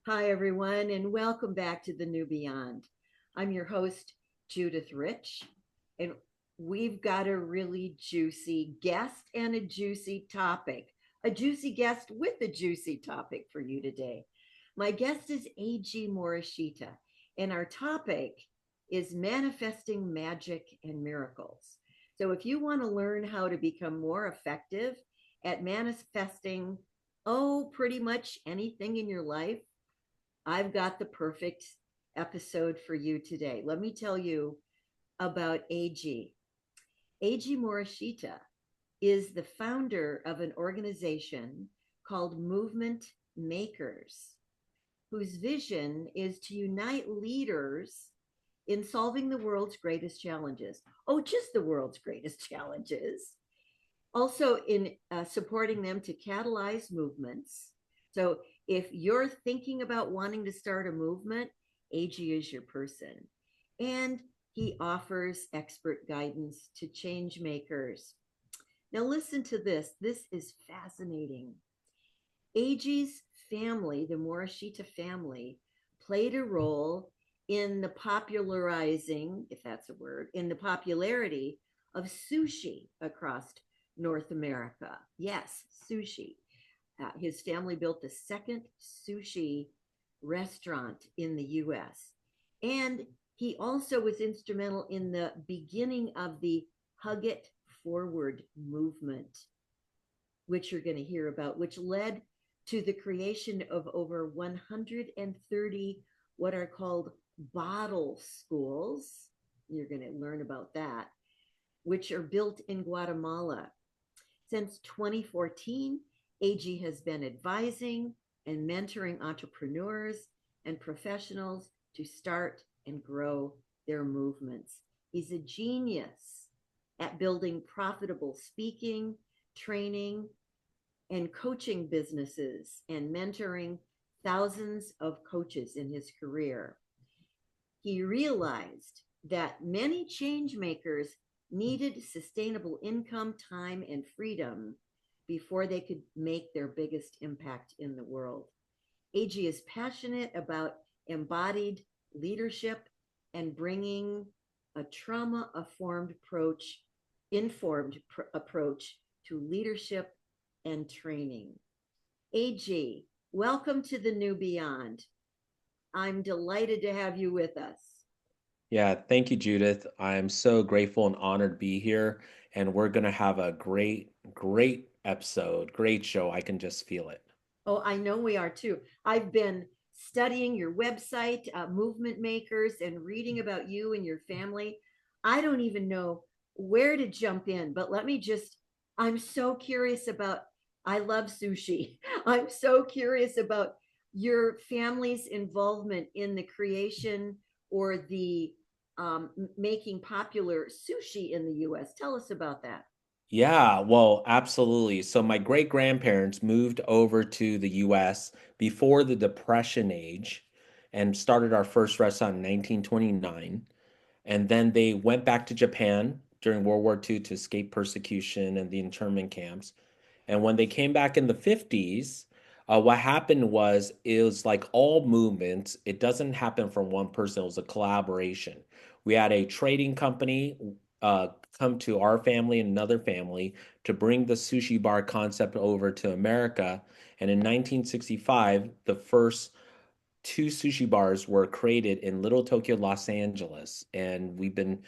Hi, everyone, and welcome back to the New Beyond. I'm your host, Judith Rich, and we've got a really juicy guest and a juicy topic, a juicy guest with a juicy topic for you today. My guest is Eiji Morishita, and our topic is manifesting magic and miracles. So, if you want to learn how to become more effective at manifesting, pretty much anything in your life, I've got the perfect episode for you today. Let me tell you about Eiji. Eiji Morishita is the founder of an organization called Movement Makers, whose vision is to unite leaders in solving the world's greatest challenges. Oh, just the world's greatest challenges. Also, in supporting them to catalyze movements. So, if you're thinking about wanting to start a movement, AG is your person. And he offers expert guidance to change makers. Now, listen to this. This is fascinating. AG's family, the Morishita family, played a role in the popularizing, if that's a word, in the popularity of sushi across North America. Yes, sushi. His family built the second sushi restaurant in the US. And he also was instrumental in the beginning of the Hug It Forward movement, which you're going to hear about, which led to the creation of over 130 what are called bottle schools. You're going to learn about that, which are built in Guatemala. Since 2014, AG has been advising and mentoring entrepreneurs and professionals to start and grow their movements. He's a genius at building profitable speaking, training, and coaching businesses and mentoring thousands of coaches in his career. He realized that many change makers needed sustainable income, time, and freedom before they could make their biggest impact in the world. AG is passionate about embodied leadership and bringing a informed approach to leadership and training. AG, welcome to the New Beyond. I'm delighted to have you with us. Yeah, thank you, Judith. I'm so grateful and honored to be here. And we're going to have a great episode, great show. I can just feel it. Oh, I know we are too. I've been studying your website, Movement Makers, and reading about you and your family. I don't even know where to jump in, but I'm so curious about, I love sushi. I'm so curious about your family's involvement in the creation or the making popular sushi in the US. Tell us about that. Yeah, well, absolutely. So my great grandparents moved over to the US before the Depression age and started our first restaurant in 1929. And then they went back to Japan during World War II to escape persecution and the internment camps. And when they came back in the 50s, what happened was it was like all movements, it doesn't happen from one person, it was a collaboration. We had a trading company uh, come to our family and another family to bring the sushi bar concept over to America. And in 1965, the first two sushi bars were created in Little Tokyo, Los Angeles, and we've been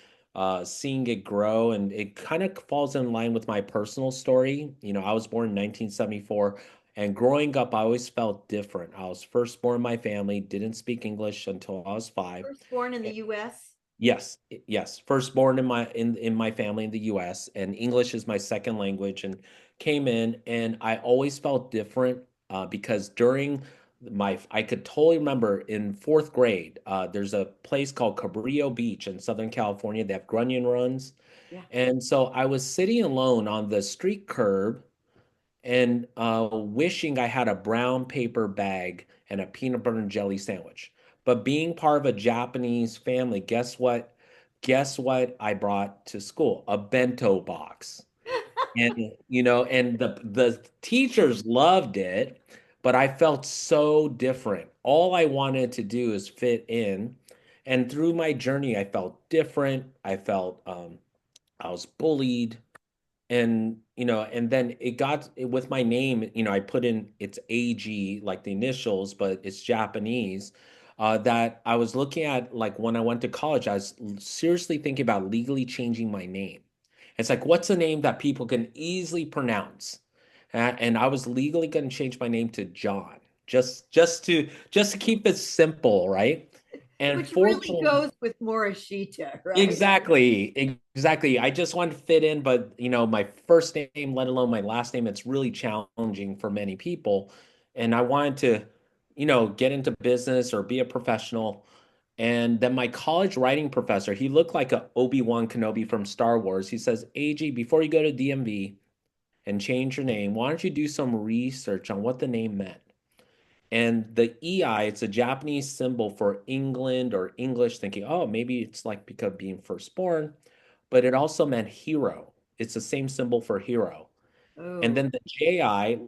seeing it grow. And it kind of falls in line with my personal story. You know, I was born in 1974, and growing up, I always felt different. I was first born in my family, didn't speak English until I was five. Firstborn in the US. Yes, yes. Firstborn in my family in the US, and English is my second language, and came in and I always felt different because during my I could totally remember in fourth grade, there's a place called Cabrillo Beach in Southern California. They have grunion runs. Yeah. And so I was sitting alone on the street curb and wishing I had a brown paper bag and a peanut butter and jelly sandwich. But being part of a Japanese family, guess what? Guess what I brought to school? A bento box. And and the teachers loved it, but I felt so different. All I wanted to do is fit in. And through my journey, I felt different. I felt I was bullied. And, and then with my name, I put in it's AG, like the initials, but it's Japanese. That I was looking at, like when I went to college, I was seriously thinking about legally changing my name. It's like, what's a name that people can easily pronounce? And I was legally going to change my name to John, just to keep it simple, right? And Which really fortunately, goes with Morishita, right? exactly. I just want to fit in, but my first name, let alone my last name, it's really challenging for many people. And I wanted to, get into business or be a professional. And then my college writing professor, he looked like a Obi-Wan Kenobi from Star Wars. He says, AG, before you go to DMV and change your name, why don't you do some research on what the name meant? And the EI, it's a Japanese symbol for England or English, thinking, oh, maybe it's like because being firstborn, but it also meant hero. It's the same symbol for hero. And Oh, then the JI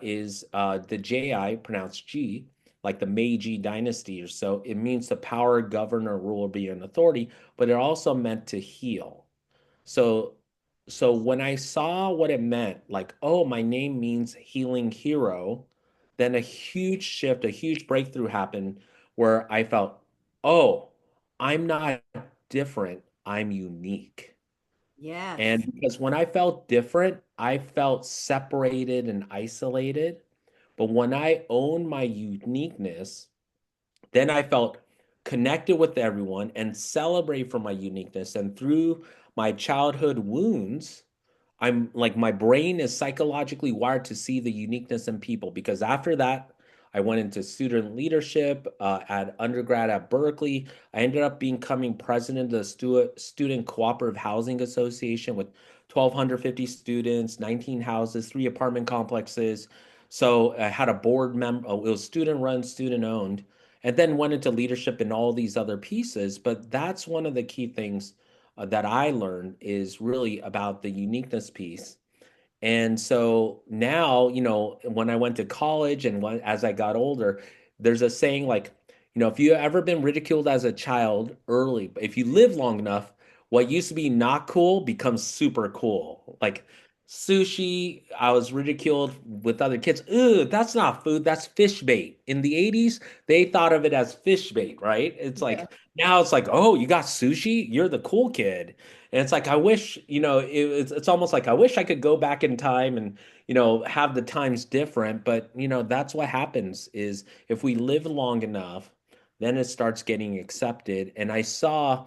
is the JI pronounced G, like the Meiji dynasty or so. It means the power, governor, ruler, be an authority, but it also meant to heal. So so when I saw what it meant, like, oh, my name means healing hero, then a huge shift, a huge breakthrough happened where I felt, oh, I'm not different, I'm unique. yes. And because when I felt different, I felt separated and isolated. But when I owned my uniqueness, then I felt connected with everyone and celebrate for my uniqueness. And through my childhood wounds, I'm like my brain is psychologically wired to see the uniqueness in people because after that, I went into student leadership at undergrad at Berkeley. I ended up becoming president of the Student Cooperative Housing Association with 1,250 students, 19 houses, 3 apartment complexes. So I had a board member, it was student run, student owned, and then went into leadership in all these other pieces. But that's one of the key things that I learned is really about the uniqueness piece. And so now, when I went to college and as I got older, there's a saying like, if you ever been ridiculed as a child early, if you live long enough, what used to be not cool becomes super cool. Like sushi, I was ridiculed with other kids. Ooh, that's not food, that's fish bait. In the 80s, they thought of it as fish bait, right? It's Yeah. like now it's like, oh, you got sushi? You're the cool kid. And it's like I wish, it's almost like I wish I could go back in time and, have the times different. But, that's what happens is if we live long enough, then it starts getting accepted. And I saw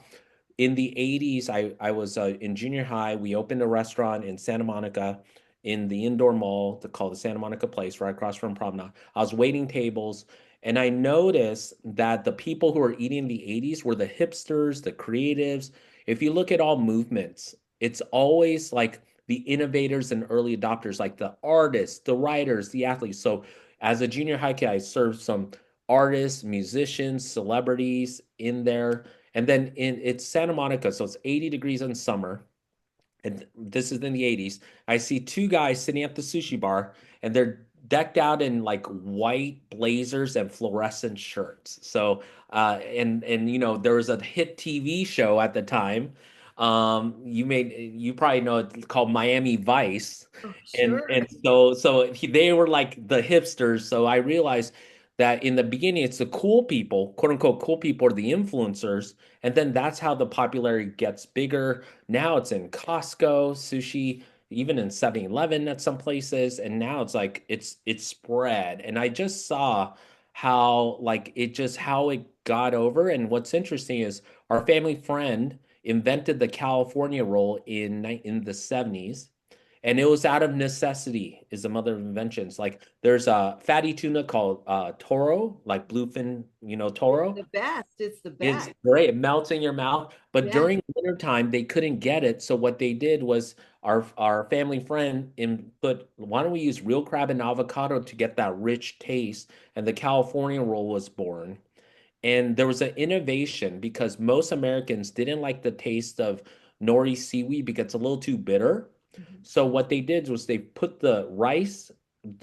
in the 80s, I was in junior high. We opened a restaurant in Santa Monica in the indoor mall called the Santa Monica Place, right across from Promenade. I was waiting tables, and I noticed that the people who were eating in the 80s were the hipsters, the creatives. If you look at all movements, it's always like the innovators and early adopters, like the artists, the writers, the athletes. So as a junior high kid, I served some artists, musicians, celebrities in there. And then it's Santa Monica, so it's 80 degrees in summer. And this is in the 80s. I see two guys sitting at the sushi bar, and they're decked out in like white blazers and fluorescent shirts. So, and there was a hit TV show at the time. You probably know it's called Miami Vice, Oh, and sure. and they were like the hipsters. So I realized that in the beginning, it's the cool people, quote unquote, cool people are the influencers, and then that's how the popularity gets bigger. Now it's in Costco, sushi, even in 7-Eleven at some places, and now it's like it's spread. And I just saw how like how it got over. And what's interesting is our family friend invented the California roll in the 70s. And it was out of necessity, is the mother of inventions. Like there's a fatty tuna called toro, like bluefin, It's toro. the best. It's the It's best. great. It melts in your mouth. But Yes. during wintertime, they couldn't get it. So what they did was our family friend input, why don't we use real crab and avocado to get that rich taste? And the California roll was born. And there was an innovation because most Americans didn't like the taste of nori seaweed because it's a little too bitter. Mhm. So what they did was they put the rice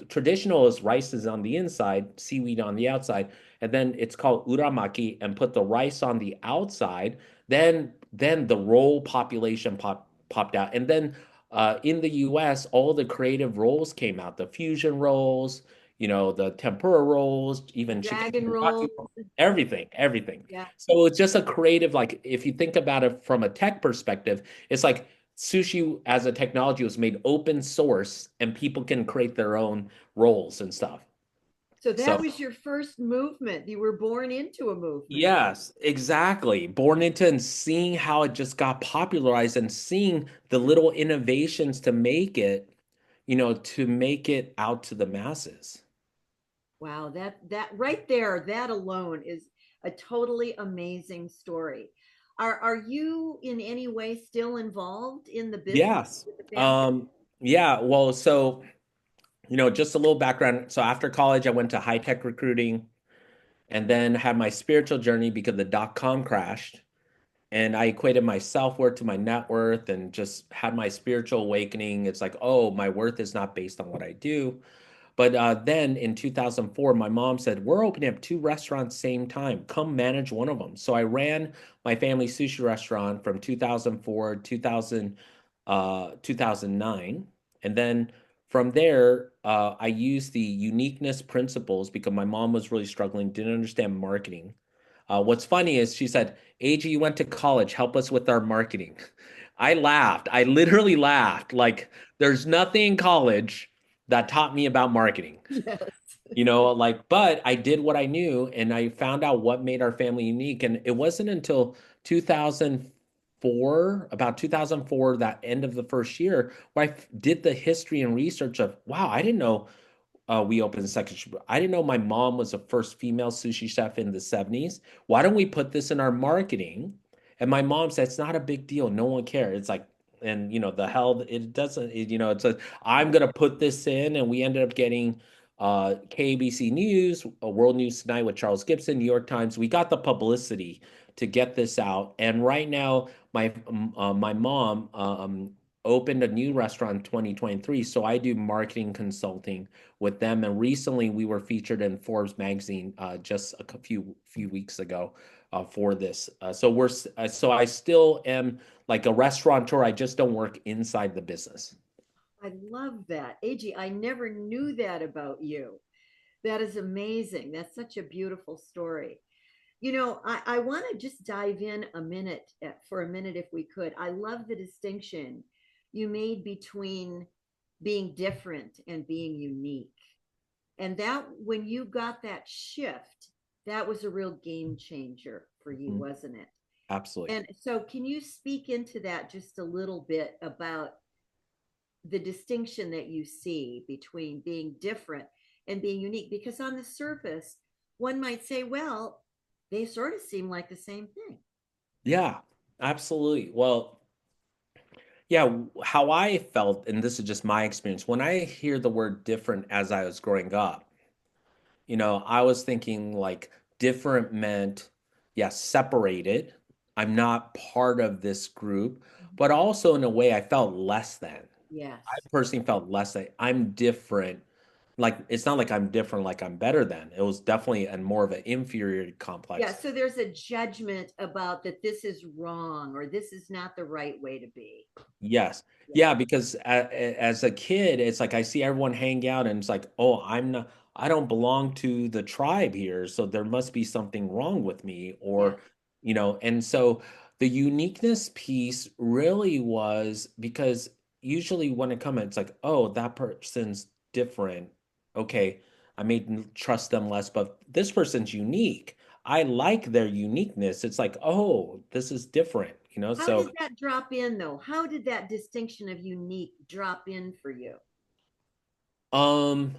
traditional is rice is on the inside, seaweed on the outside, and then it's called uramaki and put the rice on the outside. Then the roll population popped out. And then in the US, all the creative rolls came out, the fusion rolls, the tempura rolls, even chicken Dragon teriyaki rolls. rolls, everything. Yeah. So it's just a creative, like if you think about it from a tech perspective, it's like sushi as a technology was made open source and people can create their own roles and stuff. So So, that was your first movement. You were born into a movement. yes, exactly. Born into and seeing how it just got popularized and seeing the little innovations to make it, to make it out to the masses. Wow, that right there, that alone is a totally amazing story. Are you in any way still involved in the business Yes. with the family? Yeah, well, so, just a little background. So after college, I went to high tech recruiting and then had my spiritual journey because the dot-com crashed. And I equated my self-worth to my net worth and just had my spiritual awakening. It's like, oh, my worth is not based on what I do. But then in 2004, my mom said, we're opening up two restaurants same time. Come manage one of them. So I ran my family sushi restaurant from 2004, 2009. And then from there, I used the uniqueness principles because my mom was really struggling, didn't understand marketing. What's funny is she said, Eiji, you went to college, help us with our marketing. I laughed. I literally laughed. Like, there's nothing in college that taught me about marketing. Yes. But I did what I knew and I found out what made our family unique. And it wasn't until 2004, about 2004, that end of the first year, where did the history and research of, wow, I didn't know we opened the second. I didn't know my mom was the first female sushi chef in the 70s. Why don't we put this in our marketing? And my mom said, it's not a big deal. No one cares. It's like, and the hell, it doesn't, it's a, I'm going to put this in. And we ended up getting KBC News, World News Tonight with Charles Gibson, New York Times. We got the publicity to get this out. And right now, my mom opened a new restaurant in 2023. So I do marketing consulting with them. And recently, we were featured in Forbes magazine just a few weeks ago for this. So I still am like a restaurateur. I just don't work inside the business. I love that. AG, I never knew that about you. That is amazing. That's such a beautiful story. I want to just dive in for a minute, if we could. I love the distinction you made between being different and being unique. And that when you got that shift, that was a real game changer for you, Mhm. wasn't it? Absolutely. And so, can you speak into that just a little bit about the distinction that you see between being different and being unique? Because on the surface, one might say, well, they sort of seem like the same thing. Yeah, absolutely. Well, yeah, how I felt, and this is just my experience, when I hear the word different as I was growing up, I was thinking like different meant, yeah, separated. I'm not part of this group, but also in a way I felt less than. I Yes. personally felt less than I'm different. Like it's not like I'm different, like I'm better than. It was definitely a more of an inferiority Yeah. complex. So there's a judgment about that this is wrong or this is not the right way to be. Yes. Yeah. Yeah, because as a kid, it's like I see everyone hang out and it's like, oh, I don't belong to the tribe here, so there must be something wrong with me Yeah. and so the uniqueness piece really was because usually when it comes, it's like, oh, that person's different. Okay, I may trust them less, but this person's unique. I like their uniqueness. It's like, oh, this is different. How did So that drop in, though? How did that distinction of unique drop in for you? Um,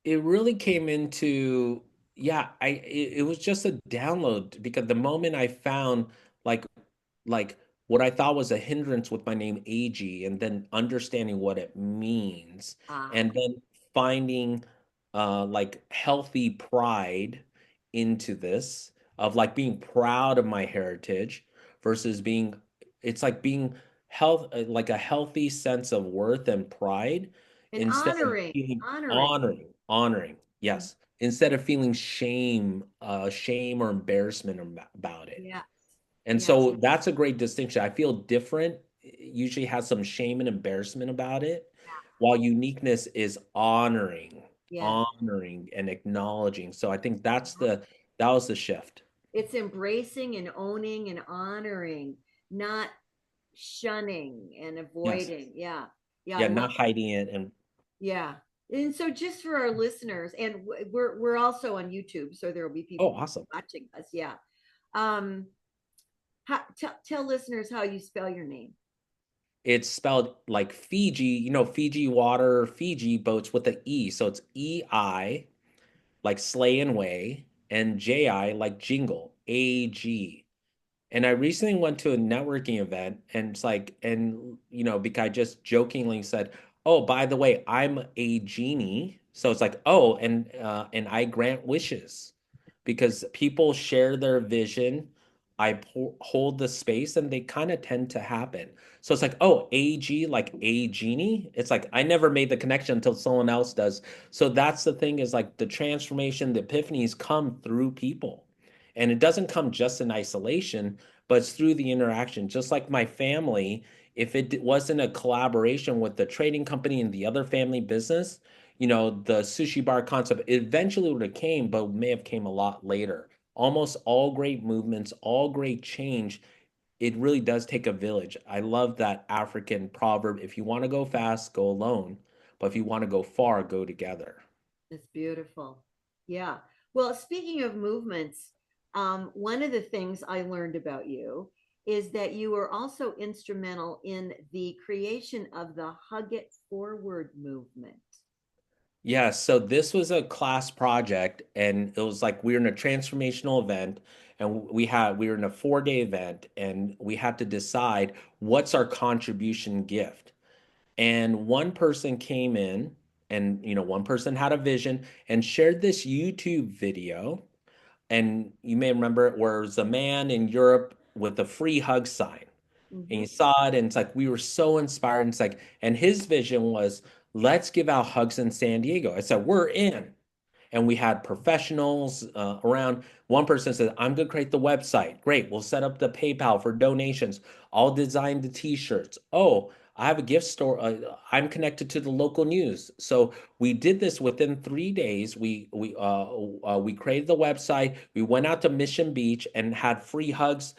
it really came into, yeah, it was just a download because the moment I found like like what I thought was a hindrance with my name AG and then understanding what it means Ah, and then finding like healthy pride into this of like being proud of my heritage versus being it's like being like a healthy sense of worth and pride And instead of honoring, feeling honoring. honoring, Mm, yes, instead of feeling shame or embarrassment about it. yes, And yes, so that's a great distinction. I feel different usually has some shame and embarrassment about it, while uniqueness is yes. honoring and acknowledging. So I think that was the shift. It's embracing and owning and honoring, not shunning and Yes. avoiding. Yeah. Yeah, I Yeah, love. not hiding it. And Yeah. And so just for our listeners, and we're also on YouTube, so there will be oh, people awesome. watching us. Yeah. Um, tell listeners how you spell your name. It's spelled like Fiji, Fiji water, Fiji boats with an E. So it's EI, like sleigh and way, and JI, like jingle, AG. And I recently went to a networking event and it's like, and because I just jokingly said, "Oh, by the way, I'm a genie." So it's like, "Oh, and I grant wishes." Because people share their vision, hold the space and they kind of tend to happen. So it's like, "Oh, AG like a genie." It's like I never made the connection until someone else does. So that's the thing is like the transformation, the epiphanies come through people. And it doesn't come just in isolation, but it's through the interaction. Just like my family, if it wasn't a collaboration with the trading company and the other family business, the sushi bar concept eventually would have came, but may have came a lot later. Almost all great movements, all great change, it really does take a village. I love that African proverb, if you want to go fast, go alone, but if you want to go far, go together. It's beautiful. Yeah. Well, speaking of movements, one of the things I learned about you is that you were also instrumental in the creation of the Hug It Forward movement. Yeah, so this was a class project, and it was like we were in a transformational event, and we were in a 4-day event, and we had to decide what's our contribution gift. And one person came in, and one person had a vision and shared this YouTube video, and you may remember it, where it was a man in Europe with a free hug sign, and Hmm. you saw it and it's like we were so inspired, and it's like, and his vision was, let's give out hugs in San Diego. I said, we're in. And we had professionals around. One person said, I'm going to create the website. Great. We'll set up the PayPal for donations. I'll design the t-shirts. Oh, I have a gift store. I'm connected to the local news. So we did this within 3 days. We created the website. We went out to Mission Beach and had free hugs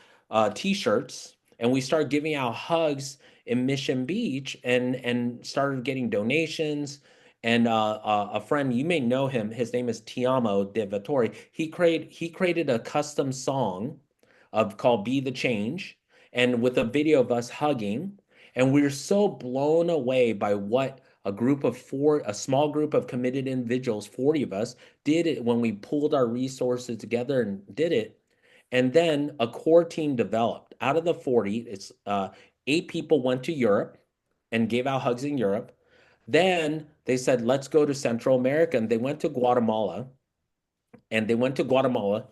t-shirts. And we started giving out hugs in Mission Beach and started getting donations. And a friend, you may know him. His name is Tiamo De Vittori. He created a custom song of called "Be the Change," and with a video of us hugging. And we were so blown away by what a small group of committed individuals, 40 of us, did it when we pulled our resources together and did it. And then a core team developed. Out of the 40, it's 8 people went to Europe and gave out hugs in Europe. Then they said, let's go to Central America. And they went to Guatemala. And they went to Guatemala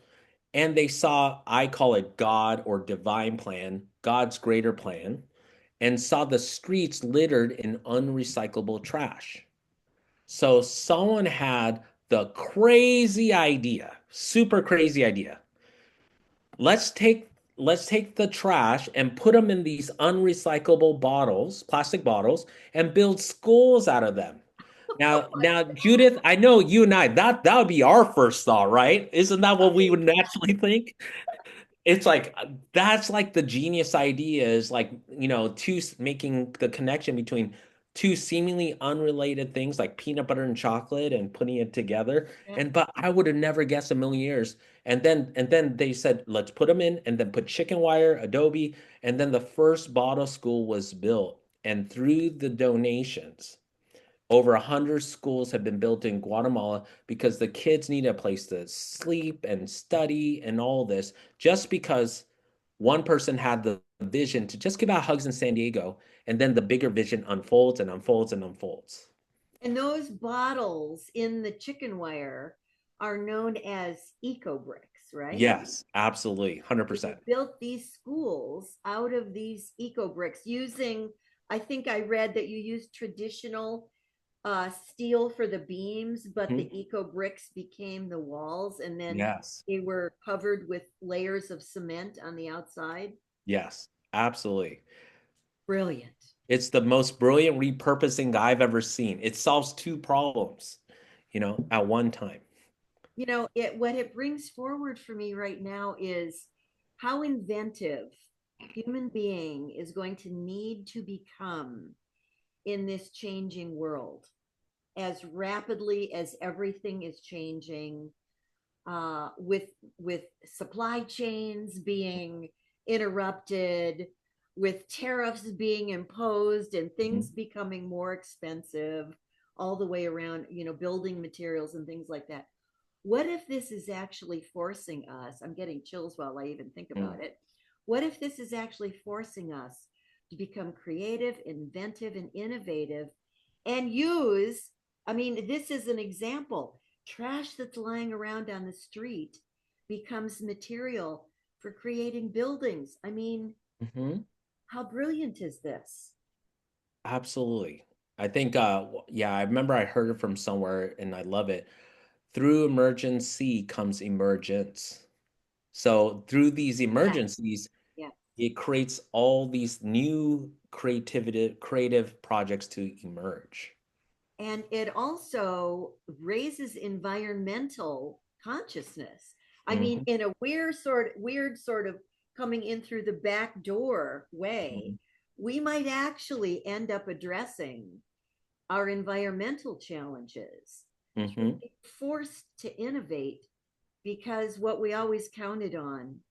and they saw, I call it God or divine plan, God's greater plan, and saw the streets littered in unrecyclable trash. So someone had the crazy idea, super crazy idea. Let's take let's take the trash and put them in these unrecyclable bottles, plastic bottles, and build schools out of them. Now, Judith, I know you and I, that would be our first thought, right? Isn't that what we would naturally think? It's like that's like the genius idea is like, making the connection between two seemingly unrelated things like peanut butter and chocolate and putting it together. Yeah. But I would have never guessed a million years. And then they said, let's put them in and then put chicken wire, adobe, and then the first bottle school was built. And through the donations, over 100 schools have been built in Guatemala because the kids need a place to sleep and study and all this, just because one person had the vision to just give out hugs in San Diego, and then the bigger vision unfolds and unfolds and unfolds. And those bottles in the chicken wire are known as eco bricks, right? Yes, absolutely. You 100%. built these schools out of these eco bricks using, I think I read that you use traditional steel for the beams, but the Mhm. eco bricks became the walls, and then Yes. they were covered with layers of cement on the outside. Yes. Absolutely. Brilliant. It's the most brilliant repurposing I've ever seen. It solves two problems, at one time. It what it brings forward for me right now is how inventive human being is going to need to become in this changing world as rapidly as everything is changing, with supply chains being interrupted, with tariffs being imposed and things Mhm. becoming more expensive all the way around, building materials and things like that. What if this is actually forcing us? I'm getting chills while I even think about Mm. it. What if this is actually forcing us to become creative, inventive, and innovative and use? I mean, this is an example. Trash that's lying around on the street becomes material for creating buildings. I mean, Mhm. how brilliant is this? Absolutely. I think, yeah, I remember I heard it from somewhere and I love it. Through emergency comes emergence. So through these Yeah, emergencies, yeah. it creates all these new creative projects to emerge. And it also raises environmental consciousness. I mean, Hmm. in a weird sort of coming in through the back door way, we might actually end up addressing our environmental challenges through Hmm. being forced to innovate because what we always counted on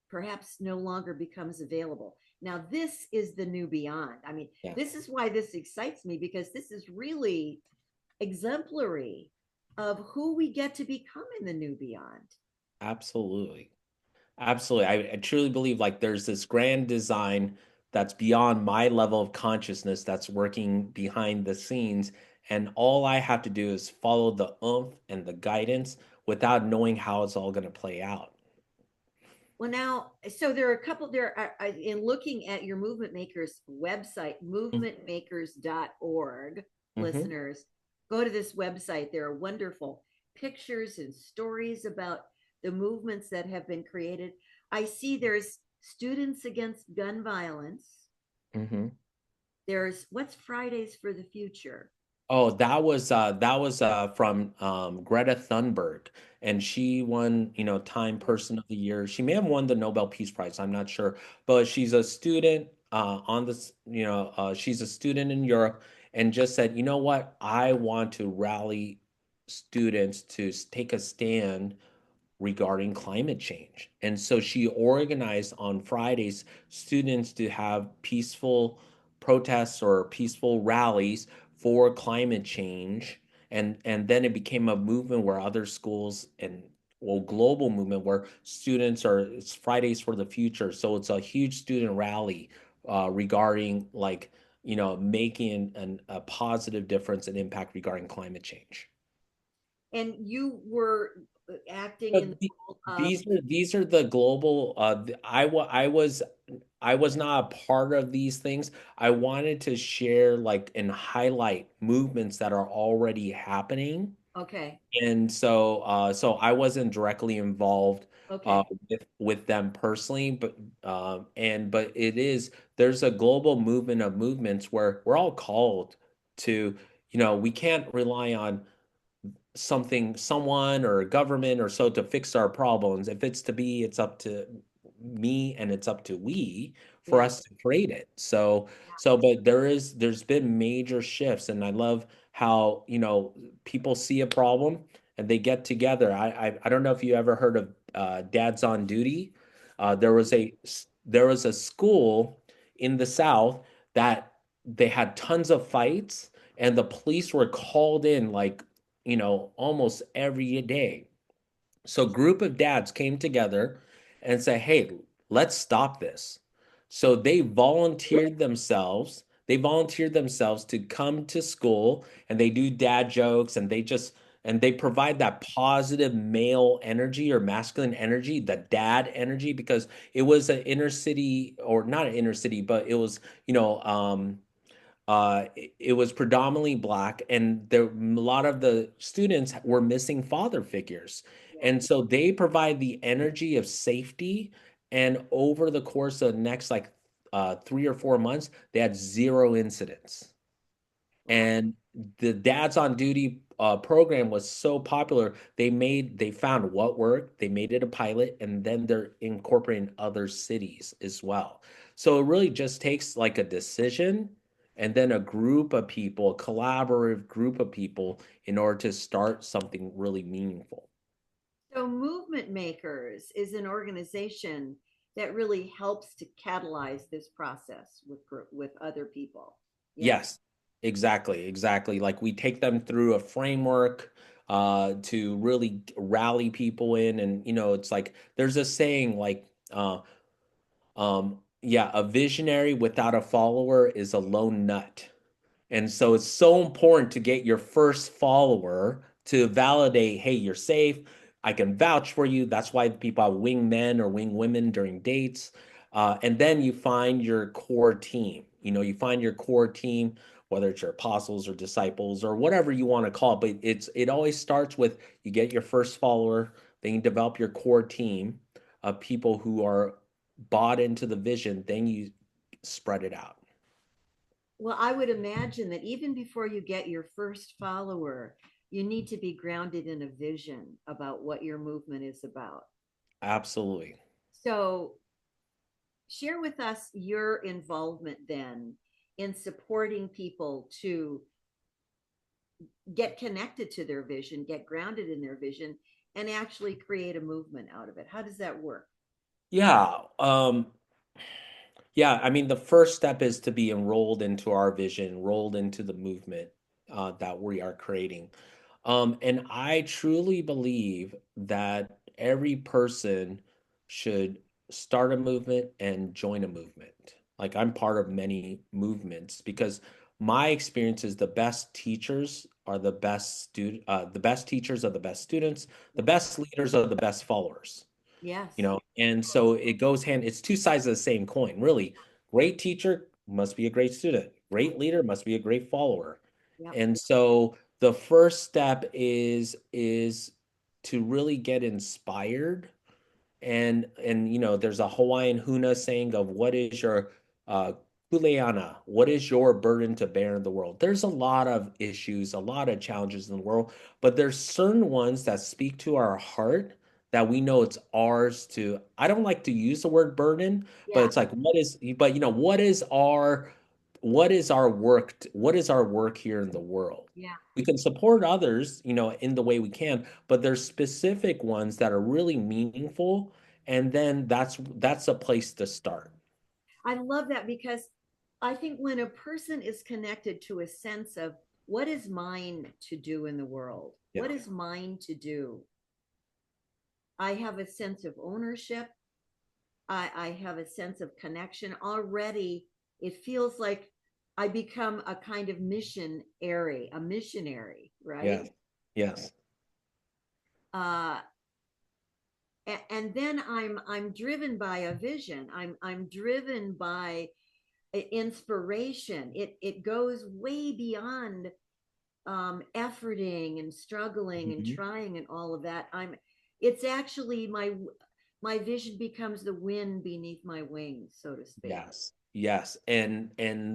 perhaps no longer becomes available. Now, this is the new beyond. I mean, Yeah, this is why this excites me, because this is really exemplary of who we get to become in the new beyond. absolutely. Absolutely. I truly believe like there's this grand design that's beyond my level of consciousness that's working behind the scenes. And all I have to do is follow the oomph and the guidance without knowing how it's all going to play out. Well, now, so there are a couple there in looking at your movement makers website, movementmakers.org, Mm-hmm. listeners, go to this website. There are wonderful pictures and stories about the movements that have been created. I see there's Students Against Gun Violence. Mm-hmm. There's What's Fridays for the Future. Oh, that was from Greta Thunberg, and she won, Time Person of the Year. She may have won the Nobel Peace Prize. I'm not sure, but she's a student on this. She's a student in Europe, and just said, you know what, I want to rally students to take a stand regarding climate change. And so she organized on Fridays students to have peaceful protests or peaceful rallies for climate change. And then it became a movement where other schools and well, global movement where students are, it's Fridays for the Future. So it's a huge student rally regarding like, making a positive difference and impact regarding climate change. And you were acting in But the role of, these are the global. I was not a part of these things. I wanted to share like and highlight movements that are already happening, okay, and so I wasn't directly involved okay. with them personally, but it is there's a global movement of movements where we're all called to. We can't rely on someone or a government or so to fix our problems. If it's to be, it's up to me and it's up to we for Yeah. us to create it. But there's been major shifts, and I love how, people see a problem and they get together. I don't know if you ever heard of Dads on Duty. There was a school in the South that they had tons of fights, and the police were called in like almost every day. So group of dads came together and said, "Hey, let's stop this." So they volunteered themselves to come to school, and they do dad jokes, and they provide that positive male energy or masculine energy, the dad energy, because it was an inner city, or not an inner city, but it was, it was predominantly black, and there a lot of the students were missing father figures, Yeah. and so they provide the energy of safety. And over the course of the next like 3 or 4 months, they had zero incidents. Wow. And the Dads on Duty program was so popular, they found what worked, they made it a pilot, and then they're incorporating other cities as well. So it really just takes like a decision and then a group of people, a collaborative group of people in order to start something really meaningful. So, Movement Makers is an organization that really helps to catalyze this process with other people. Yes. Yes, exactly, exactly. Like we take them through a framework to really rally people in, and it's like there's a saying like, yeah, a visionary without a follower is a lone nut. And so it's so important to get your first follower to validate, hey, you're safe. I can vouch for you. That's why people have wing men or wing women during dates. And then you find your core team. You find your core team, whether it's your apostles or disciples or whatever you want to call it. But it always starts with you get your first follower, then you develop your core team of people who are bought into the vision, then you spread it out. Well, I would imagine that even before you get your first follower, you need to be grounded in a vision about what your movement is about. Absolutely. So, share with us your involvement then in supporting people to get connected to their vision, get grounded in their vision, and actually create a movement out of it. How does that work? Yeah. Yeah, I mean, the first step is to be enrolled into our vision, enrolled into the movement that we are creating. And I truly believe that every person should start a movement and join a movement. Like I'm part of many movements because my experience is the best teachers are the best teachers are the best students, the Yeah. best leaders are the best followers. Yes. And so it goes hand, it's two sides of the same coin, really. Great teacher must be a great student, Right. great leader must be a great follower. Yep. And so the first step is to really get inspired. And there's a Hawaiian huna saying of what is your kuleana, what is your burden to bear in the world. There's a lot of issues, a lot of challenges in the world, but there's certain ones that speak to our heart that we know it's ours to. I don't like to use the word burden, but Yeah. it's like what is our work, what is our work here in the world. Yeah. We can support others, in the way we can, but there's specific ones that are really meaningful, and then that's a place to start. I love that because I think when a person is connected to a sense of what is mine to do in the world, Yeah. what is mine to do, I have a sense of ownership. I have a sense of connection. Already, it feels like I become a kind of missionary, right? Yes. Yes. Uh, and then I'm driven by a vision. I'm driven by inspiration. It goes way beyond efforting and struggling and Mhm. trying and all of that. It's actually my vision becomes the wind beneath my wings, so to speak. Yes. Yes. And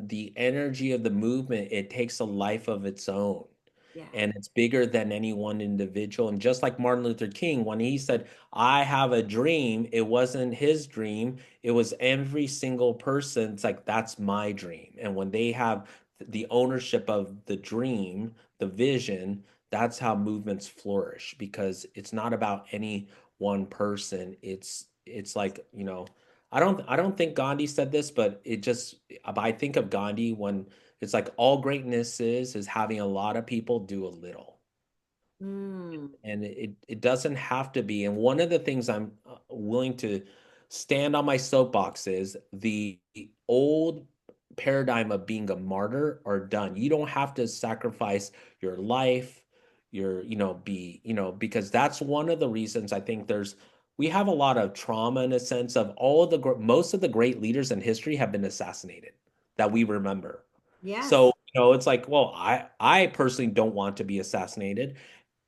the energy of the movement, it takes a life of its own. Yeah. And it's bigger than any one individual. And just like Martin Luther King, when he said, I have a dream, it wasn't his dream, it was every single person. It's like, that's my dream. And when they have the ownership of the dream, the vision, that's how movements flourish because it's not about any one person. It's like, I don't think Gandhi said this, but I think of Gandhi when it's like all greatness is having a lot of people do a little. Mm, And it doesn't have to be. And one of the things I'm willing to stand on my soapbox is the old paradigm of being a martyr are done. You don't have to sacrifice your life, because that's one of the reasons I think we have a lot of trauma in a sense of most of the great leaders in history have been assassinated that we remember. Yes. So, it's like, well, I personally don't want to be assassinated.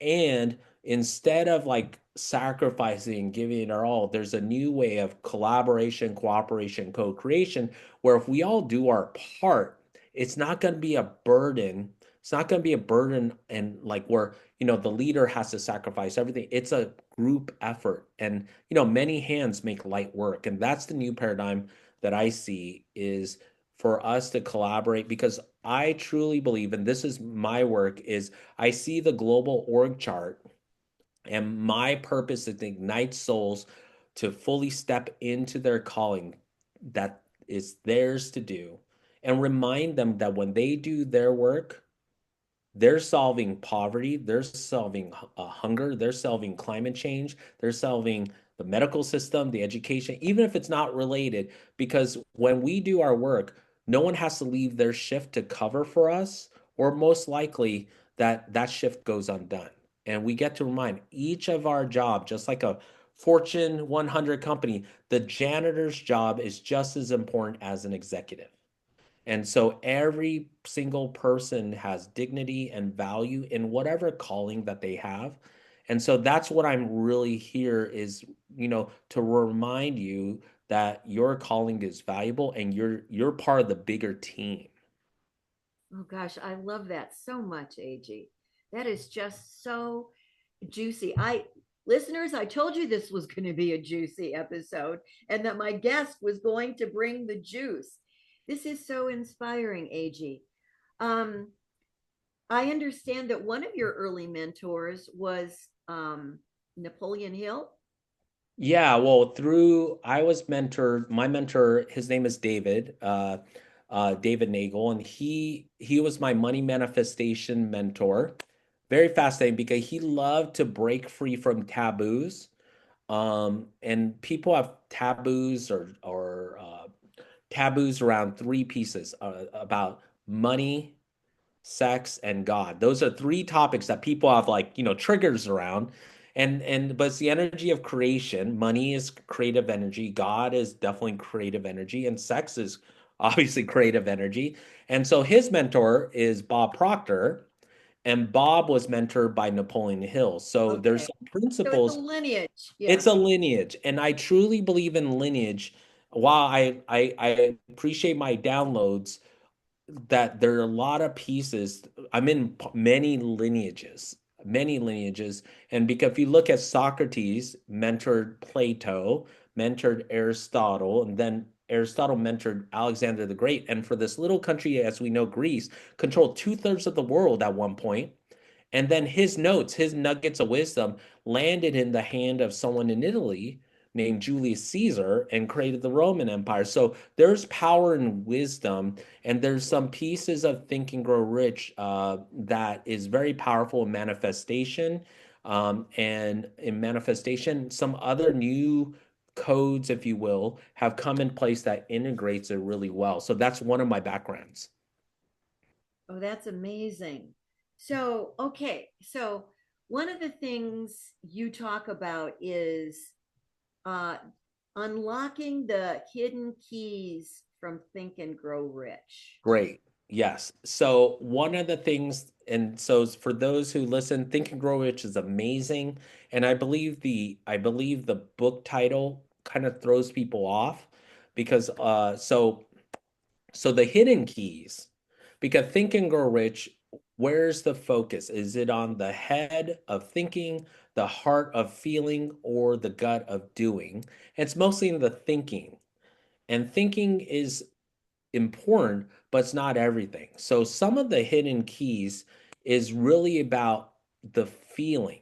And instead of like sacrificing, giving it our all, there's a new way of collaboration, cooperation, co-creation, where if we all do our part, it's not going to be a burden. It's not going to be a burden and like where, the leader has to sacrifice everything. It's a group effort. And, many hands make light work. And that's the new paradigm that I see is for us to collaborate because I truly believe, and this is my work, is I see the global org chart and my purpose is to ignite souls to fully step into their calling that is theirs to do and remind them that when they do their work, they're solving poverty, they're solving hunger, they're solving climate change, they're solving the medical system, the education, even if it's not related. Because when we do our work, no one has to leave their shift to cover for us, or most likely that shift goes undone. And we get to remind each of our job, just like a Fortune 100 company, the janitor's job is just as important as an executive. And so every single person has dignity and value in whatever calling that they have. And so that's what I'm really here is, to remind you that your calling is valuable and you're part of the bigger team. Oh gosh, I love that so much, AG. That is just so juicy. Listeners, I told you this was going to be a juicy episode and that my guest was going to bring the juice. This is so inspiring, AG. Um, I understand that one of your early mentors was Napoleon Hill. Yeah, well, through I was mentored. My mentor, his name is David, David Nagel, and he was my money manifestation mentor. Very fascinating because he loved to break free from taboos. And people have taboos or taboos around three pieces about money, sex, and God. Those are three topics that people have like, triggers around. And but it's the energy of creation. Money is creative energy. God is definitely creative energy, and sex is obviously creative energy. And so his mentor is Bob Proctor, and Bob was mentored by Napoleon Hill. So there's Okay. some So it's a principles. lineage. It's Yeah. a lineage, and I truly believe in lineage. While I appreciate my downloads, that there are a lot of pieces. I'm in many lineages. And because if you look at Socrates, mentored Plato, mentored Aristotle, and then Aristotle mentored Alexander the Great. And for this little country, as we know, Greece, controlled two-thirds of the world at one point. And then his notes, his nuggets of wisdom landed in the hand of someone in Italy named Julius Caesar and created the Roman Empire. So there's power in wisdom, and there's some pieces of Think and Grow Rich that is very powerful in manifestation. And in manifestation, some other new codes, if you will, have come in place that integrates it really well. So that's one of my backgrounds. Oh, that's amazing. So, okay. So, one of the things you talk about is uh, unlocking the hidden keys from Think and Grow Rich. Great. Yes. So one of the things, and so for those who listen, Think and Grow Rich is amazing. And I believe the book title kind of throws people off because so the hidden keys, because Think and Grow Rich, where's the focus? Is it on the head of thinking, the heart of feeling, or the gut of doing? It's mostly in the thinking. And thinking is important, but it's not everything. So some of the hidden keys is really about the feeling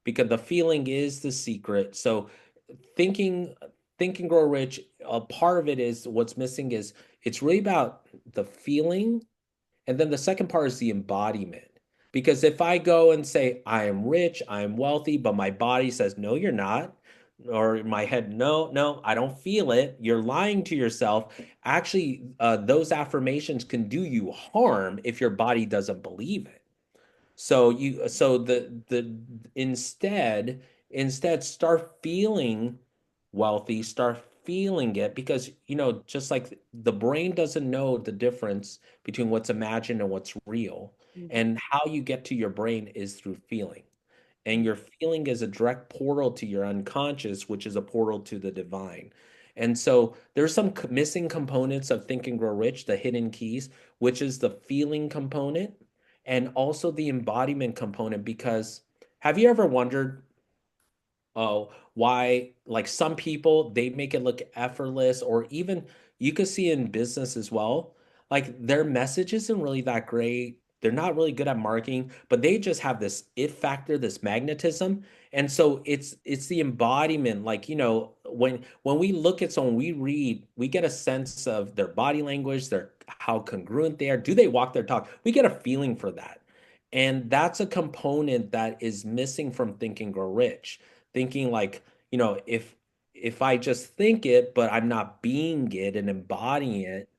because the feeling is the secret. So thinking think and grow rich, a part of it is what's missing is it's really about the feeling and then the second part is the embodiment. Because if I go and say, I am rich, I am wealthy, but my body says, no, you're not, or my head, no, no, I don't feel it, you're lying to yourself. Actually, those affirmations can do you harm if your body doesn't believe it. So instead start feeling wealthy, start feeling it because, just like the brain doesn't know the difference between what's imagined and what's real. Mhm. And how you get to your brain is through feeling. And Mhm. your feeling is a direct portal to your unconscious, which is a portal to the divine. And so there's some missing components of Think and Grow Rich, the hidden keys, which is the feeling component and also the embodiment component. Because have you ever wondered, oh, why, like some people, they make it look effortless, or even you could see in business as well, like their message isn't really that great. They're not really good at marketing, but they just have this it factor, this magnetism. And so it's the embodiment. Like, when we look at someone, we read, we get a sense of their body language, their how congruent they are. Do they walk their talk? We get a feeling for that. And that's a component that is missing from Think and Grow Rich, thinking like, if I just think it but I'm not being it and embodying it,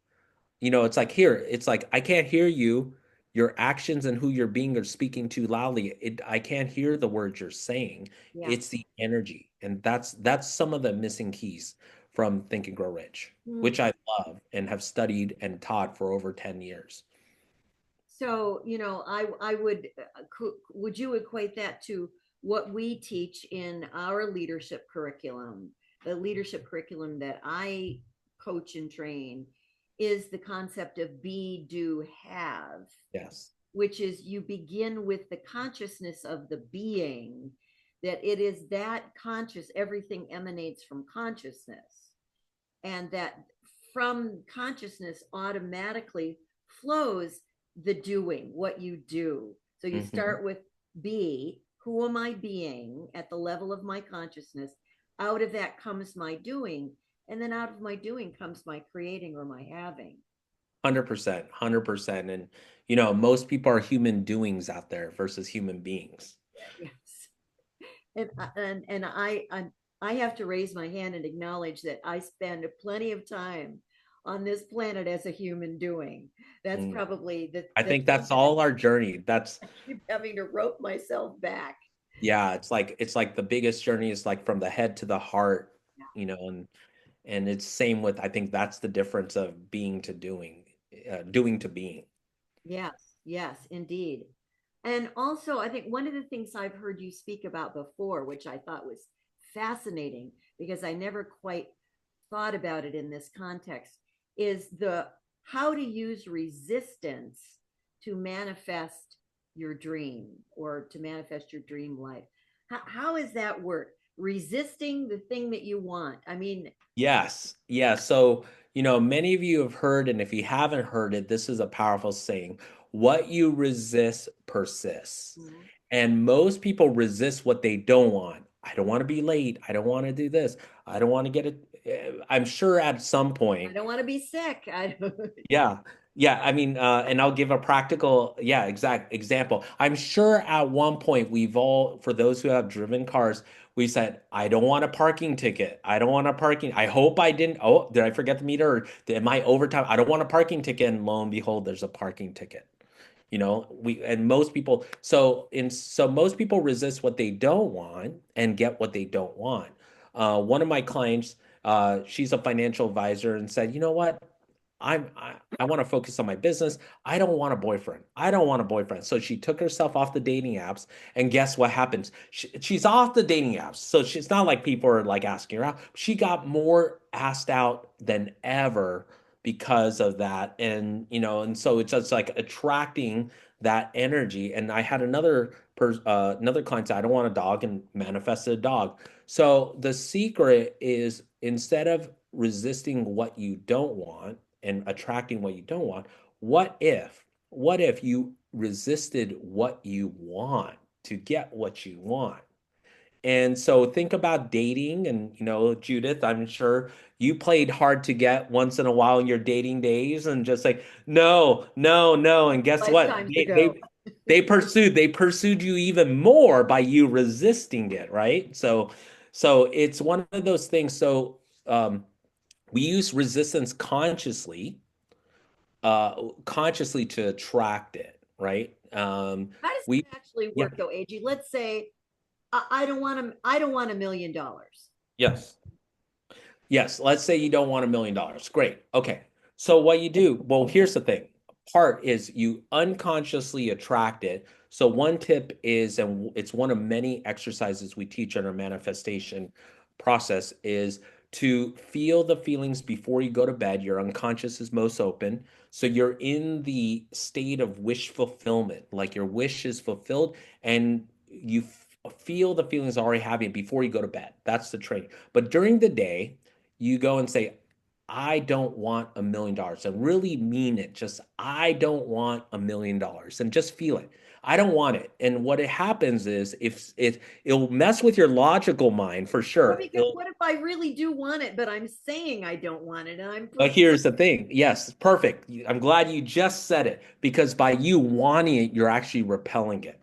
it's like, here, it's like I can't hear you, your actions and who you're being are speaking too loudly. I can't hear the words you're saying. Yeah. It's the energy, and that's some of the missing keys from Think and Grow Rich, Mm. which I love and have studied and taught for over 10 years. So, I would you equate that to what we teach in our leadership curriculum? The leadership curriculum that I coach and train is the concept of be, do, have, Yes. which is you begin with the consciousness of the being, that it is that conscious, everything emanates from consciousness, and that from consciousness automatically flows the doing, what you do. So you Hmm. start with be, who am I being at the level of my consciousness? Out of that comes my doing. And then out of my doing comes my creating or my having. 100%, 100%. And, most people are human doings out there versus human beings. Yes. And I have to raise my hand and acknowledge that I spend plenty of time on this planet as a human doing. That's Mm. probably I the think thing that's that all our journey. That's I keep having to rope myself back. Yeah, it's like the biggest journey is like from the head to the heart, Yeah. and it's same with, I think that's the difference of being to doing, doing to being. Yes, yes, indeed. And also, I think one of the things I've heard you speak about before, which I thought was fascinating because I never quite thought about it in this context, is the how to use resistance to manifest your dream or to manifest your dream life. How does that work? Resisting the thing that you want. I mean, Yes. Yeah. So, many of you have heard, and if you haven't heard it, this is a powerful saying. What you resist persists. mm, And most people resist what they don't want. I don't want to be late. I don't want to do this. I don't want to get it. I'm sure at some I point. don't want to be sick. I don't, Yeah. Yeah. I mean, and I'll give a practical, yeah, exact example. I'm sure at one point we've all, for those who have driven cars, we said, I don't want a parking ticket. I don't want a parking. I hope I didn't. Oh, did I forget the meter? Or am I overtime? I don't want a parking ticket. And lo and behold, there's a parking ticket. Most people, so most people resist what they don't want and get what they don't want. One of my clients, she's a financial advisor and said, you know what? I want to focus on my business. I don't want a boyfriend. I don't want a boyfriend. So she took herself off the dating apps, and guess what happens? She's off the dating apps. So she's not like people are like asking her out. She got more asked out than ever because of that. And so it's just like attracting that energy. And I had another client say, I don't want a dog, and manifested a dog. So the secret is, instead of resisting what you don't want and attracting what you don't want, what if you resisted what you want to get what you want? And so think about dating, and Judith, I'm sure you played hard to get once in a while in your dating days, and just like, no, no, no. And guess what? lifetimes They ago. they they pursued you even more by you resisting it, right? So it's one of those things. So we use resistance consciously to attract it, right? How does We that actually Yeah. work though, AG? Let's say I don't want $1 million. Yes. Yes, let's say you don't want $1 million. Great. Okay. So what you do, well, here's the thing. Part is you unconsciously attract it. So one tip is, and it's one of many exercises we teach in our manifestation process, is to feel the feelings before you go to bed. Your unconscious is most open. So you're in the state of wish fulfillment, like your wish is fulfilled and you feel the feelings already having before you go to bed. That's the training. But during the day, you go and say, I don't want $1 million and really mean it. Just, I don't want $1 million and just feel it. I don't want it. And what it happens is if it'll mess with your logical mind for Well, sure. because what if I really do want it, but I'm saying I don't want it and I'm But here's the thing. Yes, perfect. I'm glad you just said it because by you wanting it, you're actually repelling it.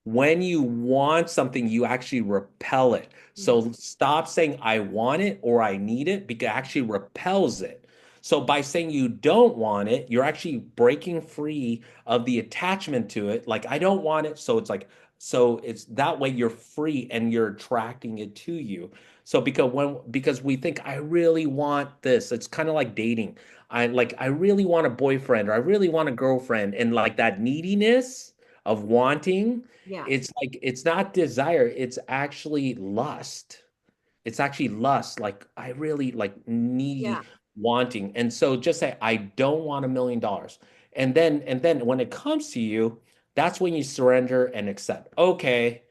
When you want something, you actually repel it. Mhm. So stop saying I want it or I need it because it actually repels it. So by saying you don't want it, you're actually breaking free of the attachment to it. Like I don't want it. So it's like, so it's that way you're free and you're attracting it to you. So because we think I really want this, it's kind of like dating. I really want a boyfriend or I really want a girlfriend and like that neediness of wanting Yeah, it's like it's not desire, it's actually lust. It's actually lust, like I really like yeah, needy wanting. And so just say, I don't want $1 million. And then when it comes to you, that's when you surrender and accept. Okay,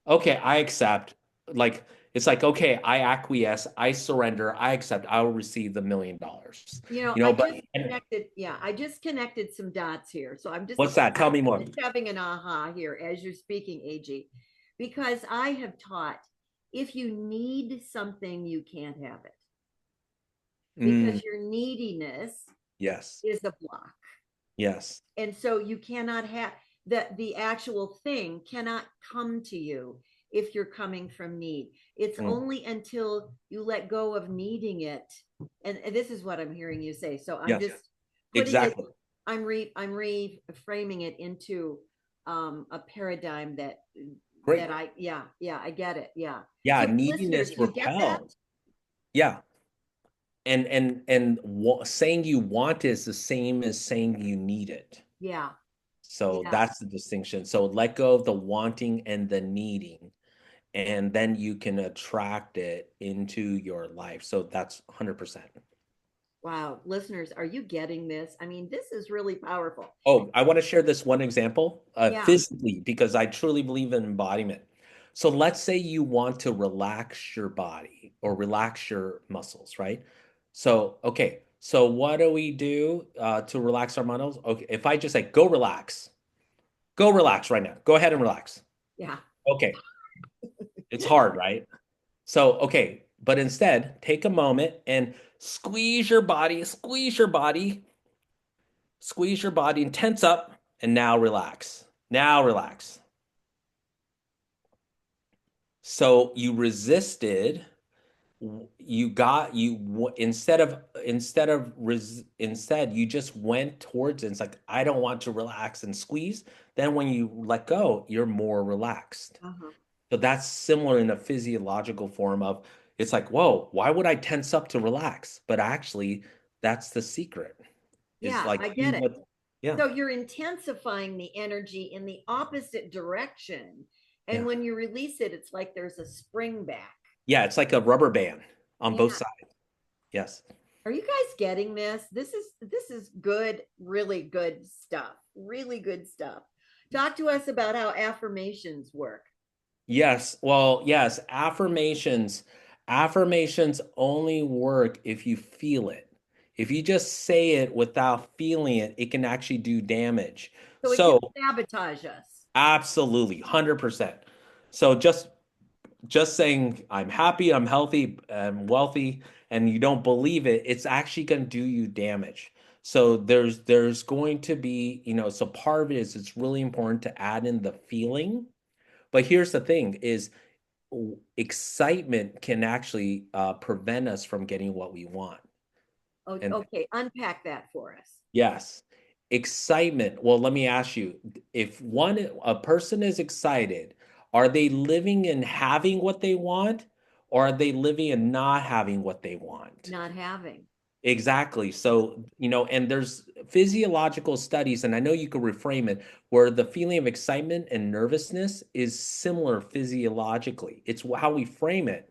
okay, I accept. Like it's like, okay, I acquiesce, I surrender, I accept, I will receive the $1 million. I But just and connected. Yeah, I just connected some dots here. So what's that? Tell me I'm more. just having an aha here as you're speaking, AG, because I have taught if you need something, you can't have it Mm, because your neediness yes, is a block. yes. And so you cannot have that the actual thing cannot come to you if you're coming from need. It's Mm, only until you let go of needing it. And this is what I'm hearing you say. So I'm yes, just putting it, exactly. I'm reframing it into a paradigm Great. that yeah, I get it. Yeah. Yeah, So listeners, neediness you get that? repels. Yeah, and saying you want is the same as saying you need it. Yeah. So Yeah. that's the distinction. So let go of the wanting and the needing, and then you can attract it into your life. So that's 100%. Wow. Listeners, are you getting this? I mean, this is really powerful. Oh, I want to share this one example Yeah. physically because I truly believe in embodiment. So let's say you want to relax your body or relax your muscles, right? So, okay, so what do we do to relax our muscles? Okay, if I just say, go relax right now, go ahead and relax. Yeah. Okay, it's hard, right? So, okay, but instead, take a moment and squeeze your body and tense up, and now relax. Now relax. So you resisted. You got you instead you just went towards it. It's like I don't want to relax and squeeze. Then when you let go, you're more relaxed. Uh-huh. So that's similar in a physiological form of it's like, whoa, why would I tense up to relax? But actually, that's the secret. Is Yeah, like I get you it. what yeah, So you're intensifying the energy in the opposite direction. And yeah. when you release it, it's like there's a spring back. Yeah, it's like a rubber band on both Yeah. sides. Yes. Are you guys getting this? This is good, really good stuff. Really good stuff. Talk to us about how affirmations work. Yes. Well, yes, affirmations only work if you feel it. If you just say it without feeling it, it can actually do damage. So it can So, sabotage us. absolutely, 100%. So just saying I'm happy, I'm healthy, I'm wealthy, and you don't believe it, it's actually going to do you damage. So there's going to be, so part of it is it's really important to add in the feeling. But here's the thing is excitement can actually prevent us from getting what we want. Oh, And okay, unpack that for us. yes, excitement. Well, let me ask you, if a person is excited, are they living and having what they want? or are they living and not having what they want? Not having. Exactly. So, and there's physiological studies, and I know you could reframe it, where the feeling of excitement and nervousness is similar physiologically. It's how we frame it.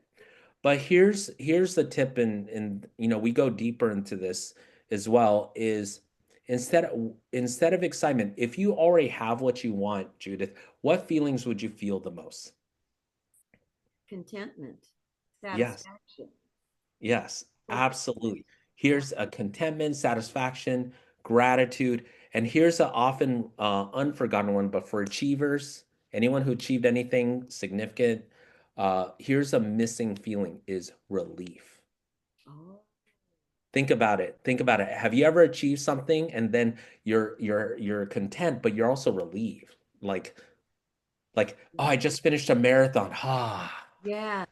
But here's the tip, and we go deeper into this as well, is instead of excitement, if you already have what you want, Judith, what feelings would you feel the most? Contentment, Yes. satisfaction, Yes, fulfillment. absolutely. Yeah. Here's a contentment, satisfaction, gratitude, and here's a often unforgotten one, but for achievers, anyone who achieved anything significant, here's a missing feeling is relief. Oh, Think about it. Think about it. Have you ever achieved something and then you're content, but you're also relieved? Like, oh, I just finished a marathon. Ah, yes.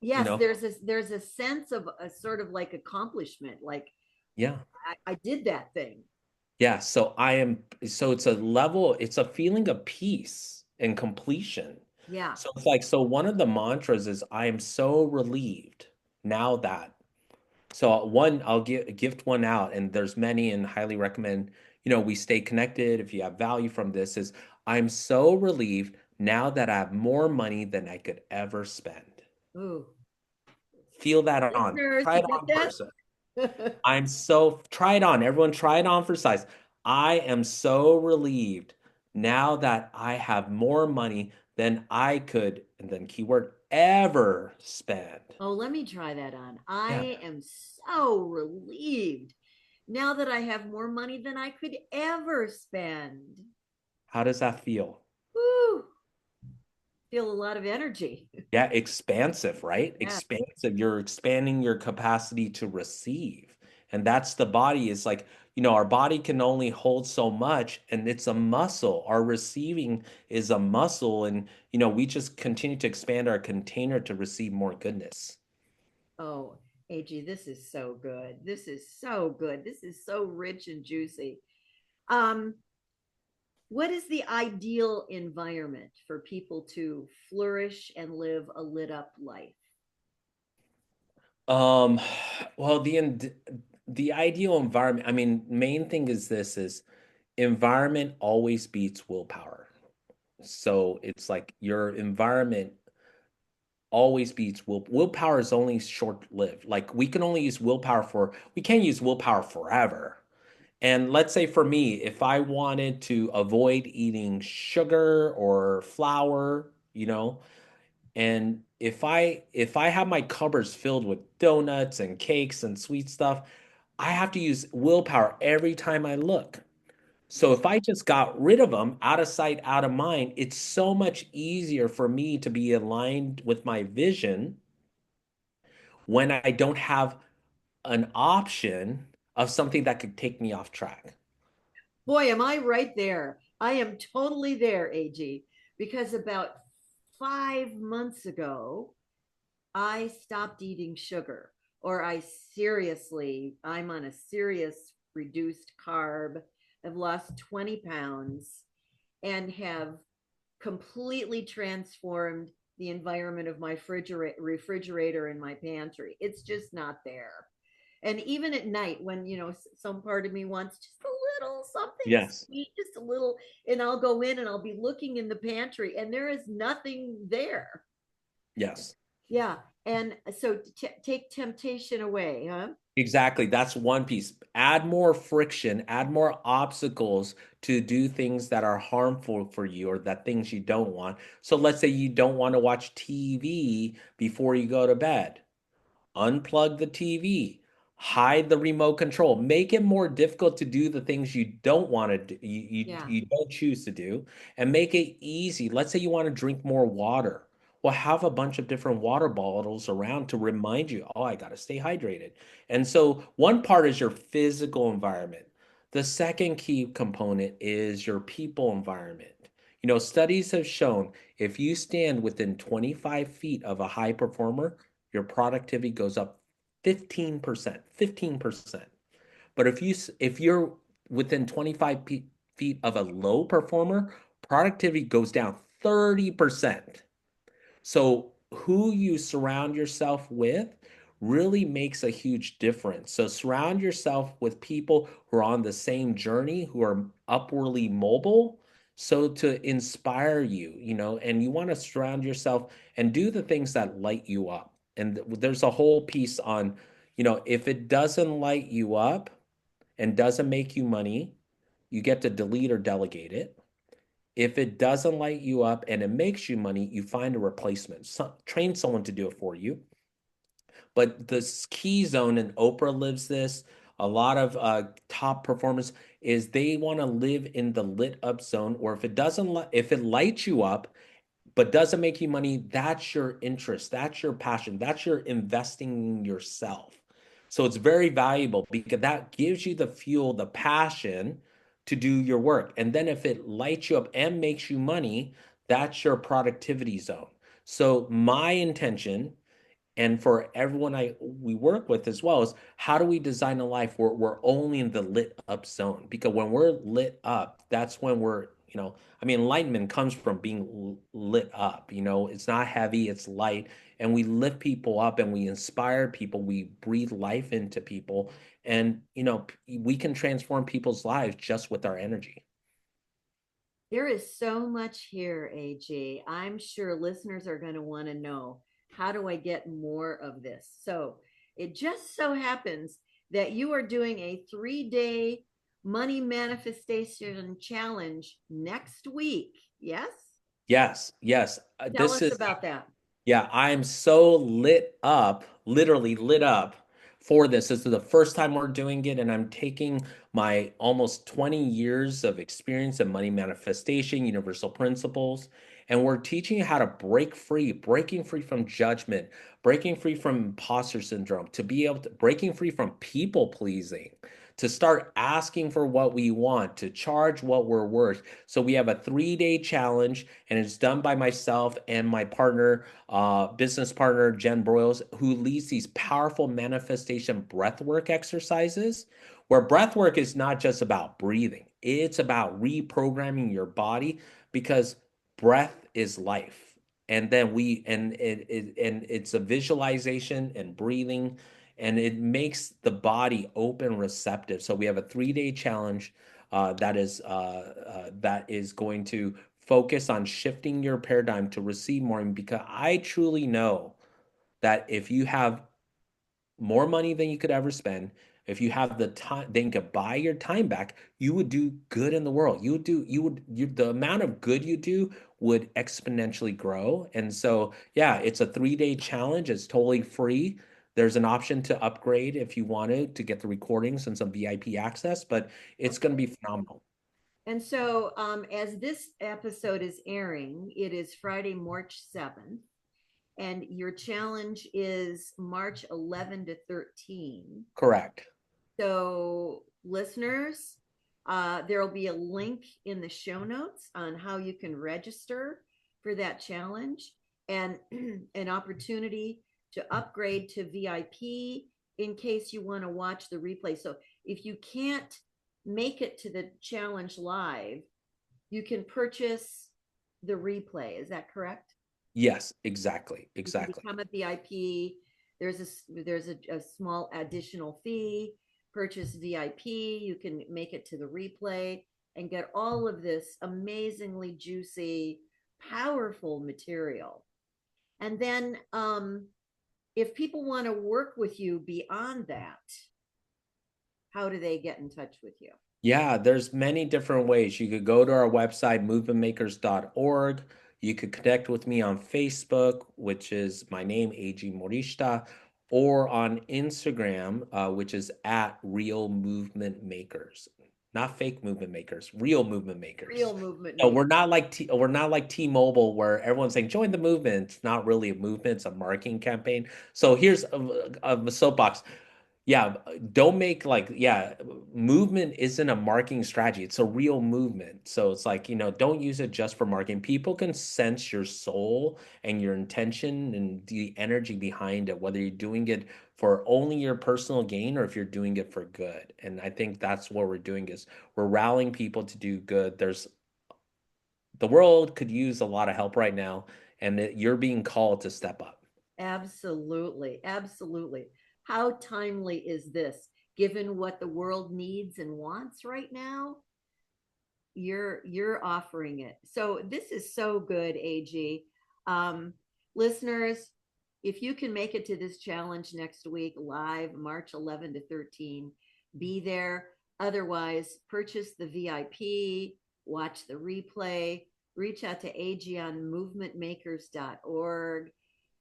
you Yes, know? there's a sense of a sort of like accomplishment, like Yeah. I did that thing. Yeah, so it's a level, it's a feeling of peace and completion. Yeah. So it's like, so one of the mantras is I am so relieved now that. So one, I'll gift one out, and there's many and highly recommend, we stay connected if you have value from this, is I'm so relieved now that I have more money than I could ever spend. Ooh. Feel that on. Listeners, Try you it get on first. that? Try it on. Everyone try it on for size. I am so relieved now that I have more money than I could, and then keyword, ever spend. Oh, let me try that on. Yeah. I am so relieved now that I have more money than I could ever spend. How does that feel? Woo, feel a lot of energy. Yeah, expansive, right? Yeah. Expansive. You're expanding your capacity to receive. And that's the body is like, our body can only hold so much, and it's a muscle. Our receiving is a muscle. And, we just continue to expand our container to receive more goodness. Oh, AG, this is so good. This is so good. This is so rich and juicy. Um, what is the ideal environment for people to flourish and live a lit up life? Um, well, the ideal environment, I mean, main thing is this is environment always beats willpower. So it's like your environment always beats willpower is only short-lived. Like we can only use willpower we can't use willpower forever. And let's say for me, if I wanted to avoid eating sugar or flour, and if I have my cupboards filled with donuts and cakes and sweet stuff, I have to use willpower every time I look. So Yeah. if I just got rid of them, out of sight, out of mind, it's so much easier for me to be aligned with my vision when I don't have an option of something that could take me off track. Boy, am I right there. I am totally there, AG, because about 5 months ago, I stopped eating sugar, or I'm on a serious reduced carb. I've lost 20 pounds and have completely transformed the environment of my refrigerator and my pantry. It's just not there. And even at night, when some part of me wants just a little something Yes. sweet, just a little, and I'll go in and I'll be looking in the pantry, and there is nothing there. Yes. Yeah, and so take temptation away, huh? Exactly. That's one piece. Add more friction, add more obstacles to do things that are harmful for you or that things you don't want. So let's say you don't want to watch TV before you go to bed. Unplug the TV, hide the remote control, make it more difficult to do the things you don't want to do, Yeah. you don't choose to do, and make it easy. Let's say you want to drink more water. Well, have a bunch of different water bottles around to remind you, oh, I got to stay hydrated. And so one part is your physical environment. The second key component is your people environment. Studies have shown if you stand within 25 feet of a high performer, your productivity goes up 15%, 15%. But if you're within 25 feet of a low performer, productivity goes down 30%. So who you surround yourself with really makes a huge difference. So surround yourself with people who are on the same journey, who are upwardly mobile, so to inspire you, and you want to surround yourself and do the things that light you up. And there's a whole piece on, if it doesn't light you up and doesn't make you money, you get to delete or delegate it. If it doesn't light you up and it makes you money, you find a replacement. Train someone to do it for you. But the key zone, and Oprah lives this, a lot of top performers is they want to live in the lit up zone, or if it lights you up but doesn't make you money, that's your interest, that's your passion, that's your investing in yourself. So it's very valuable because that gives you the fuel, the passion to do your work. And then if it lights you up and makes you money, that's your productivity zone. So my intention, and for everyone we work with as well, is how do we design a life where we're only in the lit up zone? Because when we're lit up, that's when enlightenment comes from being lit up. It's not heavy, it's light, and we lift people up and we inspire people, we breathe life into people, and we can transform people's lives just with our energy. There is so much here, AG. I'm sure listeners are going to want to know, how do I get more of this? So it just so happens that you are doing a 3-day money manifestation challenge next week. Yes? Yes, yes. Tell This us is about that. Yeah, I'm so lit up, literally lit up for this. This is the first time we're doing it, and I'm taking my almost 20 years of experience in money manifestation, universal principles, and we're teaching you how to breaking free from judgment, breaking free from imposter syndrome, to be able to breaking free from people pleasing, to start asking for what we want, to charge what we're worth. So we have a 3-day challenge, and it's done by myself and my partner, business partner, Jen Broyles, who leads these powerful manifestation breathwork exercises, where breathwork is not just about breathing, it's about reprogramming your body, because breath is life. And then it's a visualization and breathing, and it makes the body open, receptive. So we have a 3-day challenge that is going to focus on shifting your paradigm to receive more. Because I truly know that if you have more money than you could ever spend, if you have the time, then you could buy your time back, you would do good in the world. The amount of good you do would exponentially grow. And so, yeah, it's a 3-day challenge. It's totally free. There's an option to upgrade if you wanted to get the recordings and some VIP access, but it's going to Okay. be phenomenal. And so, as this episode is airing, it is Friday, March 7th, and your challenge is March 11 to 13. Correct. So, listeners, there will be a link in the show notes on how you can register for that challenge, and an opportunity to upgrade to VIP in case you want to watch the replay. So, if you can't make it to the challenge live, you can purchase the replay. Is that correct? Yes, exactly. You can Exactly. become a VIP. There's a small additional fee. Purchase VIP. You can make it to the replay and get all of this amazingly juicy, powerful material. And then, if people want to work with you beyond that, how do they get in touch with you? Yeah, there's many different ways. You could go to our website, movementmakers.org. You could connect with me on Facebook, which is my name, Eiji Morishita, or on Instagram, which is at Real Movement Makers. Not fake movement makers, real movement makers. Real movement So maker. we're not like T-Mobile, where everyone's saying join the movement. It's not really a movement, it's a marketing campaign. So here's a soapbox. Yeah, don't make like, yeah, movement isn't a marketing strategy. It's a real movement. So it's like, don't use it just for marketing. People can sense your soul and your intention and the energy behind it, whether you're doing it for only your personal gain or if you're doing it for good. And I think that's what we're doing, is we're rallying people to do good. The world could use a lot of help right now. and you're being called to step up. Absolutely. Absolutely. How timely is this given what the world needs and wants right now? You're offering it. So this is so good, AG. Um, Listeners, if you can make it to this challenge next week live, March 11 to 13, be there. Otherwise, purchase the VIP, watch the replay, reach out to AG on movementmakers.org.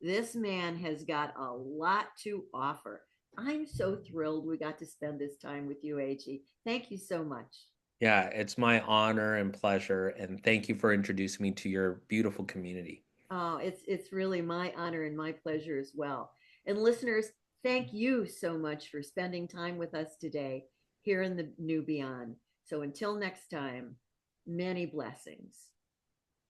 This man has got a lot to offer. I'm so thrilled we got to spend this time with you, AG. Thank you so much. Yeah, it's my honor and pleasure, and thank you for introducing me to your beautiful community. Oh, it's really my honor and my pleasure as well. And listeners, thank you so much for spending time with us today here in the New Beyond. So until next time, many blessings.